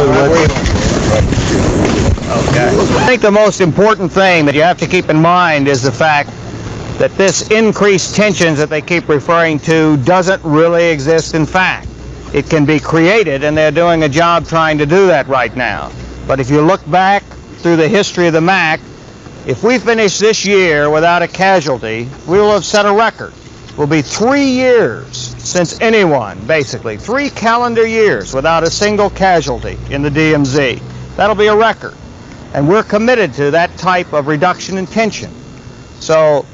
I think the most important thing that you have to keep in mind is the fact that this increased tensions that they keep referring to doesn't really exist in fact. It can be created, and they're doing a job trying to do that right now. But if you look back through the history of the MAC, if we finish this year without a casualty, we will have set a record. It will be 3 years since anyone, basically, 3 calendar years without a single casualty in the DMZ. That'll be a record. And we're committed to that type of reduction in tension. So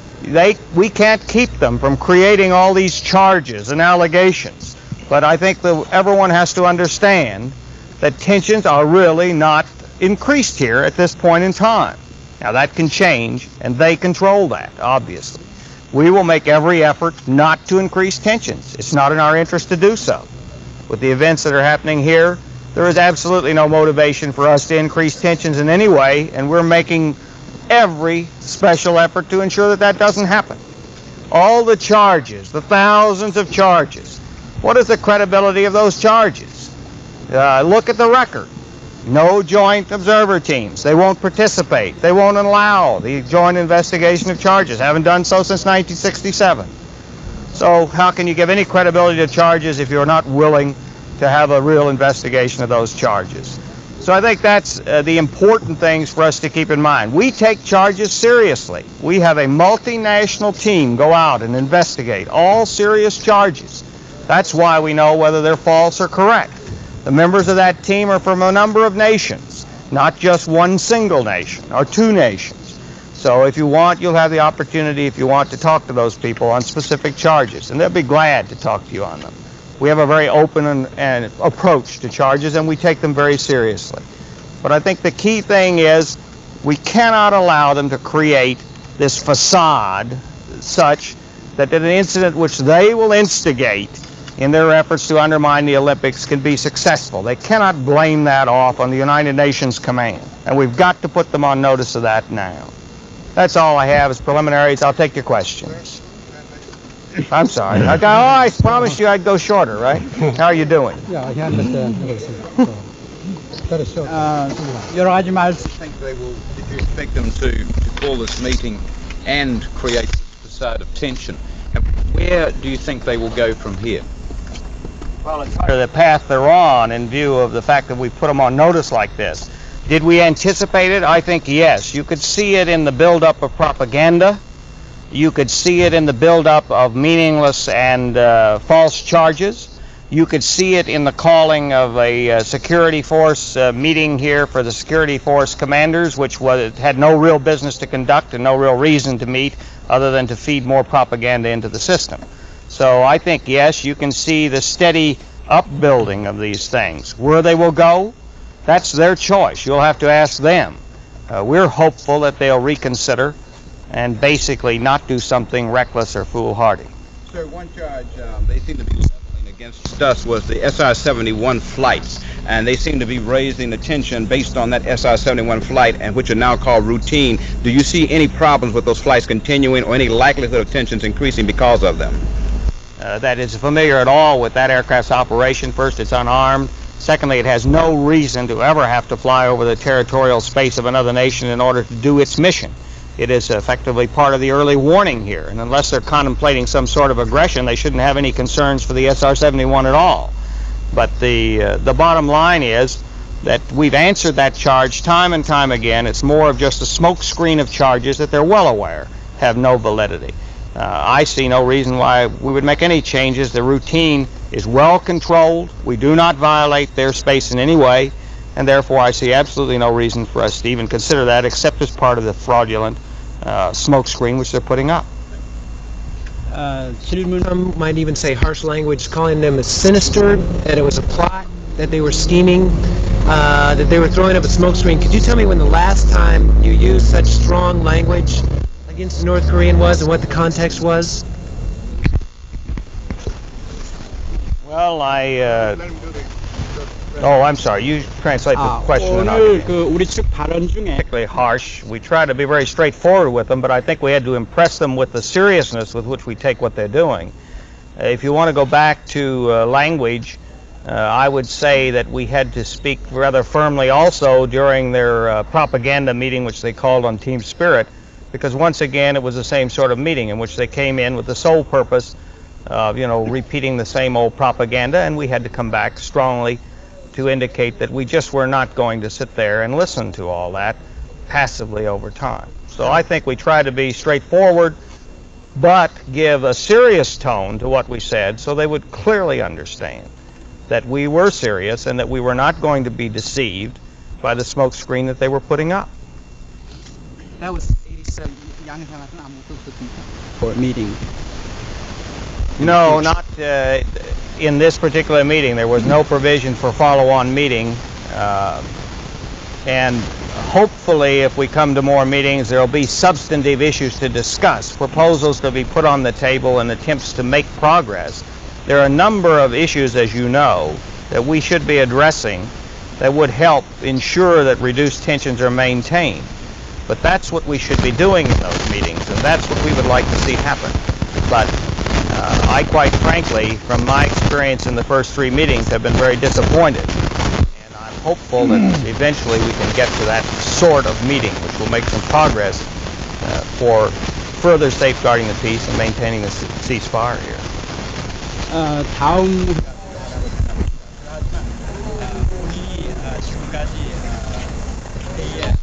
we can't keep them from creating all these charges and allegations. But I think that everyone has to understand that tensions are really not increased here at this point in time. Now that can change, and they control that, obviously. We will make every effort not to increase tensions. It's not in our interest to do so. With the events that are happening here, there is absolutely no motivation for us to increase tensions in any way, and we're making every special effort to ensure that that doesn't happen. All the charges, the thousands of charges, what is the credibility of those charges? Look at the record. No joint observer teams. They won't participate. They won't allow the joint investigation of charges. Haven't done so since 1967. So how can you give any credibility to charges if you're not willing to have a real investigation of those charges? So I think that's the important things for us to keep in mind. We take charges seriously. We have a multinational team go out and investigate all serious charges. That's why we know whether they're false or correct. The members of that team are from a number of nations, not just one single nation or 2 nations. So if you want, you'll have the opportunity, if you want, to talk to those people on specific charges, and they'll be glad to talk to you on them. We have a very open and approach to charges, and we take them very seriously. But I think the key thing is we cannot allow them to create this facade such that an incident which they will instigate in their efforts to undermine the Olympics can be successful. They cannot blame that off on the United Nations command, and we've got to put them on notice of that now. That's all I have as preliminaries. I'll take your questions. I'm sorry. I promised you I'd go shorter, right? How are you doing? Yeah, I understand. Very short. Your Admiral, did you expect them to call this meeting and create this facade of tension? And where do you think they will go from here? Well, it's part of the path they're on in view of the fact that we put them on notice like this. Did we anticipate it? I think yes. You could see it in the buildup of propaganda. You could see it in the buildup of meaningless and false charges. You could see it in the calling of a security force meeting here for the security force commanders, which had no real business to conduct and no real reason to meet other than to feed more propaganda into the system. So I think, yes, you can see the steady upbuilding of these things. Where they will go, that's their choice. You'll have to ask them. We're hopeful that they'll reconsider and basically not do something reckless or foolhardy. Sir, one charge they seem to be leveling against us was the SR-71 flights, and they seem to be raising the tension based on that SR-71 flight, and which are now called routine. Do you see any problems with those flights continuing or any likelihood of tensions increasing because of them? That is familiar at all with that aircraft's operation. First, it's unarmed. Secondly, it has no reason to ever have to fly over the territorial space of another nation in order to do its mission. It is effectively part of the early warning here, and unless they're contemplating some sort of aggression, they shouldn't have any concerns for the SR-71 at all. But the bottom line is that we've answered that charge time and time again. It's more of just a smoke screen of charges that they're well aware have no validity. I see no reason why we would make any changes. The routine is well controlled. We do not violate their space in any way, and therefore I see absolutely no reason for us to even consider that except as part of the fraudulent smoke screen which they're putting up. Some might even say harsh language, calling them as sinister, that it was a plot, that they were scheming, that they were throwing up a smoke screen. Could you tell me when the last time you used such strong language against the North Korean was and what the context was? Well, I'm sorry. You translate the question. Particularly harsh. We try to be very straightforward with them, but I think we had to impress them with the seriousness with which we take what they're doing. If you want to go back to language, I would say that we had to speak rather firmly also during their propaganda meeting, which they called on Team Spirit, because once again it was the same sort of meeting in which they came in with the sole purpose of, repeating the same old propaganda, and we had to come back strongly to indicate that we just were not going to sit there and listen to all that passively over time. So I think we try to be straightforward, but give a serious tone to what we said so they would clearly understand that we were serious and that we were not going to be deceived by the smoke screen that they were putting up. That was 87 for a meeting. No, not in this particular meeting. There was no provision for follow-on meeting. And hopefully, if we come to more meetings, there will be substantive issues to discuss, proposals to be put on the table, and attempts to make progress. There are a number of issues, as you know, that we should be addressing that would help ensure that reduced tensions are maintained. But that's what we should be doing in those meetings, and that's what we would like to see happen. But I, quite frankly, from my experience in the first 3 meetings, have been very disappointed. And I'm hopeful that eventually we can get to that sort of meeting, which will make some progress for further safeguarding the peace and maintaining the ceasefire here. 다음 우리 지금까지 회의에